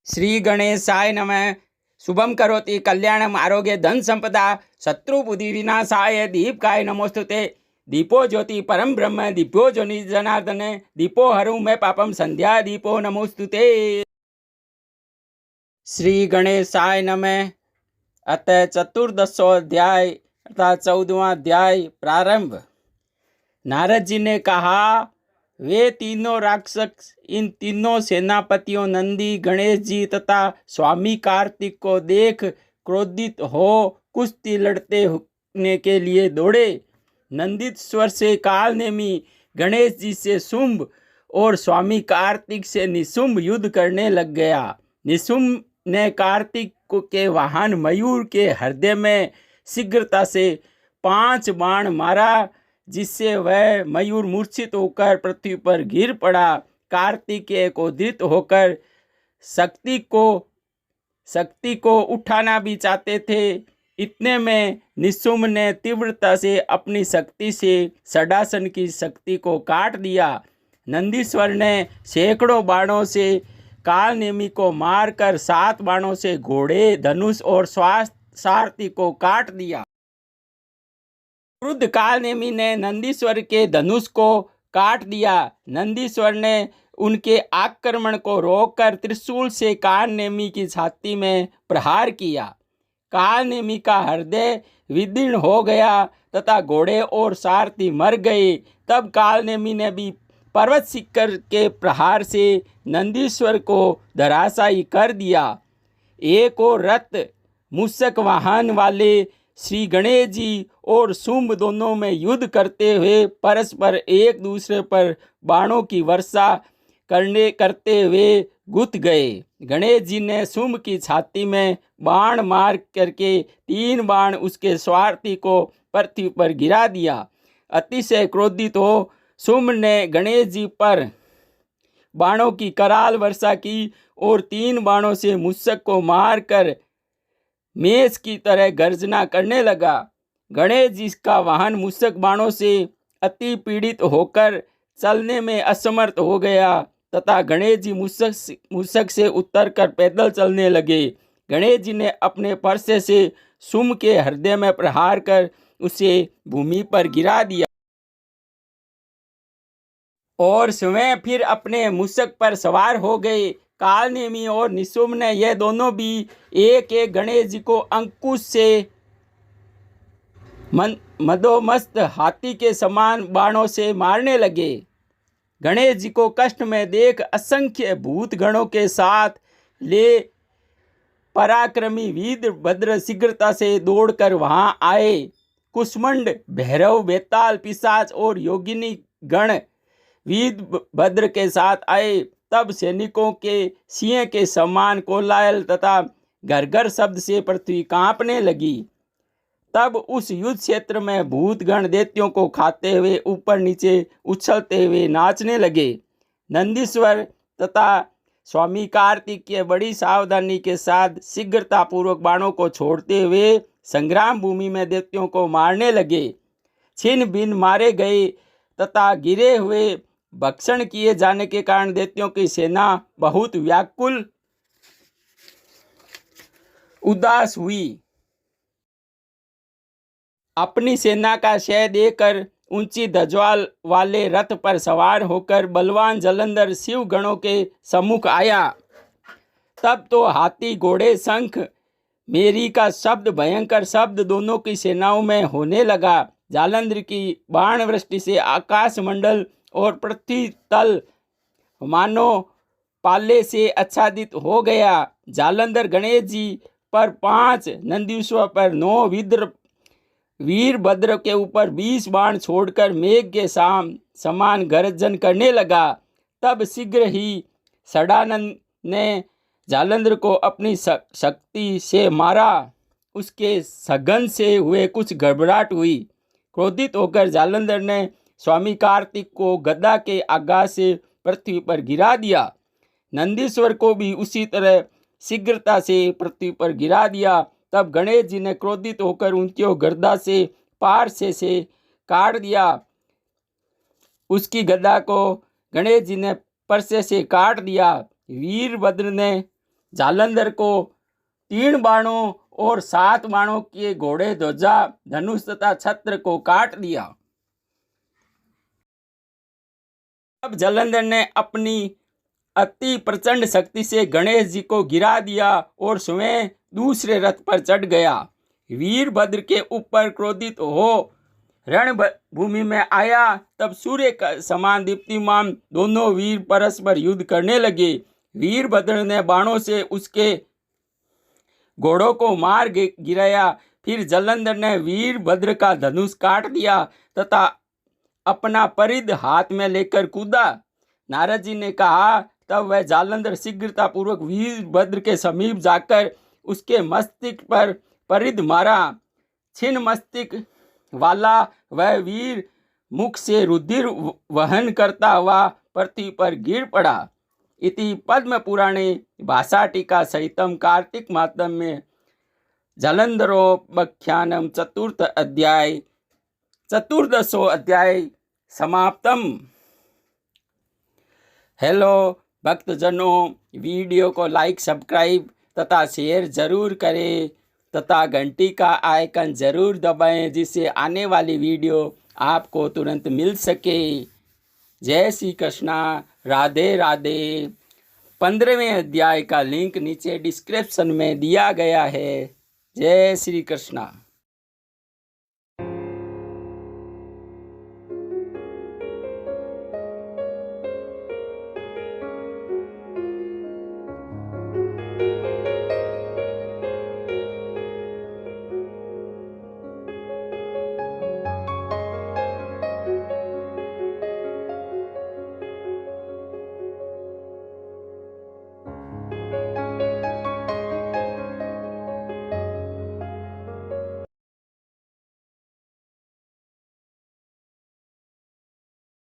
श्री गणेशाय नमः। शुभम करोति कल्याणम आरोग्य धन संपदा शत्रु बुद्धि विनाशाय दीपकाय नमोस्तुते। दीपो ज्योति परम ब्रह्म दीपो जोनि जनार्दन दीपो हरु मैं पापम संध्या दीपो नमोस्तुते। श्री गणेशाय नमः। अतः चतुर्दशोध्याय अर्थात 14वां अध्याय प्रारंभ। नारद जी ने कहा, वे तीनों राक्षस इन तीनों सेनापतियों नंदी, गणेश जी तथा स्वामी कार्तिक को देख क्रोधित हो कुश्ती लड़ते होने के लिए दौड़े। नंदित स्वर से कालनेमी गणेश जी से शुंभ और स्वामी कार्तिक से निशुंभ युद्ध करने लग गया। निशुंभ ने कार्तिक के वाहन मयूर के हृदय में शीघ्रता से 5 बाण मारा, जिससे वह मयूर मूर्छित होकर पृथ्वी पर गिर पड़ा। कार्तिकेय क्रोधित होकर शक्ति को उठाना भी चाहते थे। इतने में निशुंभ ने तीव्रता से अपनी शक्ति से षडासन की शक्ति को काट दिया। नंदीश्वर ने सैकड़ों बाणों से कालनेमी को मारकर 7 बाणों से घोड़े, धनुष और सारथी को काट दिया। क्रुद्ध कालनेमी ने नंदीश्वर के धनुष को काट दिया। नंदीश्वर ने उनके आक्रमण को रोककर त्रिशूल से कालनेमी की छाती में प्रहार किया। कालनेमी का हृदय विदीर्ण हो गया तथा घोड़े और सारथी मर गए। तब कालनेमी ने भी पर्वत शिखर के प्रहार से नंदीश्वर को धराशायी कर दिया। एक और रथ मूषक वाहन वाले श्री गणेश जी और शुंभ दोनों में युद्ध करते हुए परस्पर एक दूसरे पर बाणों की वर्षा करते हुए गुथ गए। गणेश जी ने शुंभ की छाती में बाण मार करके 3 बाण उसके स्वार्थी को पृथ्वी पर गिरा दिया। अतिशय क्रोधित हो शुंभ ने गणेश जी पर बाणों की कराल वर्षा की और 3 बाणों से मूषक को मारकर मेष की तरह गर्जना करने लगा। गणेश जी का वाहन मूषक बाणों से अति पीड़ित होकर चलने में असमर्थ हो गया तथा गणेश जी मूषक से उतरकर पैदल चलने लगे। गणेश जी ने अपने परसे से शुंभ के हृदय में प्रहार कर उसे भूमि पर गिरा दिया और स्वयं फिर अपने मूषक पर सवार हो गए। कालनेमी और निशुंभ ने यह दोनों भी एक एक गणेश जी को अंकुश से मदोमस्त हाथी के समान बाणों से मारने लगे। गणेश जी को कष्ट में देख असंख्य भूत गणों के साथ ले पराक्रमी वीरभद्र शीघ्रता से दौड़कर वहां आए। कुष्मंड, भैरव, बेताल, पिशाच और योगिनी गण वीरभद्र के साथ आए। तब सैनिकों के सिंह के समान कोलाहल तथा घरघर शब्द से पृथ्वी कांपने लगी। तब उस युद्ध क्षेत्र में भूतगण दैत्यों को खाते हुए ऊपर नीचे उछलते हुए नाचने लगे। नंदीश्वर तथा स्वामी कार्तिक के बड़ी सावधानी के साथ शीघ्रतापूर्वक बाणों को छोड़ते हुए संग्राम भूमि में दैत्यों को मारने लगे। छिन्न भिन्न मारे गए तथा गिरे हुए भक्षण किए जाने के कारण दैत्यों की सेना बहुत व्याकुल उदास हुई। अपनी सेना का क्षय देकर ऊंची ध्वजा वाले रथ पर सवार होकर बलवान जलंधर शिव गणों के सम्मुख आया। तब तो हाथी, घोड़े, शंख, मेरी का शब्द, भयंकर शब्द दोनों की सेनाओं में होने लगा। जालंधर की बाण वृष्टि से आकाश मंडल और पृथ्वी तल मानो पाले से आच्छादित हो गया। जालंधर गणेश जी पर 5, नंदीश्वर पर 9, वीरभद्र के ऊपर 20 बाण छोड़कर मेघ के समान गर्जन करने लगा। तब शीघ्र ही षडानंद ने जालंधर को अपनी शक्ति से मारा। उसके सघन से हुए कुछ घबराहट हुई। क्रोधित होकर जालंधर ने स्वामी कार्तिक को गदा के आघात से पृथ्वी पर गिरा दिया। नंदीश्वर को भी उसी तरह शीघ्रता से पृथ्वी पर गिरा दिया। तब गणेश जी ने क्रोधित होकर उनकी गर्दा से पार से काट दिया। उसकी गदा को गणेश जी ने परसे से काट दिया। वीरभद्र ने जालंधर को 3 बाणों और 7 बाणों के घोड़े, ध्वजा, धनुष तथा छत्र को काट दिया। अब जालंधर ने अपनी अति प्रचंड शक्ति से गणेश जी को गिरा दिया और स्वयं दूसरे रथ पर चढ़ गया। वीरभद्र के ऊपर क्रोधित हो रणभूमि में आया। तब सूर्य का समान दीप्तिमान दोनों वीर परस्पर युद्ध करने लगे। वीरभद्र ने बाणों से उसके घोड़ों को मार गिराया। फिर जालंधर ने वीरभद्र का धनुष काट दिया तथा अपना परिध हाथ में लेकर कूदा। नारद जी ने कहा, तब वह जालंधर शीघ्रतापूर्वक वीरभद्र के समीप जाकर उसके मस्तिष्क पर परिध मारा। छिन्न मस्तिष्क वाला वह वीर मुख से रुधिर वहन करता हुआ पृथ्वी पर गिर पड़ा। इति पद्म पुराणे भाषा टीका सहितम कार्तिक मातम में जालंधरोपाख्यानम चतुर्दशो अध्याय समाप्तम। हेलो भक्तजनों, वीडियो को लाइक, सब्सक्राइब तथा शेयर जरूर करें तथा घंटी का आइकन जरूर दबाएं, जिससे आने वाली वीडियो आपको तुरंत मिल सके। जय श्री कृष्णा, राधे राधे। 15वें अध्याय का लिंक नीचे डिस्क्रिप्शन में दिया गया है। जय श्री कृष्णा।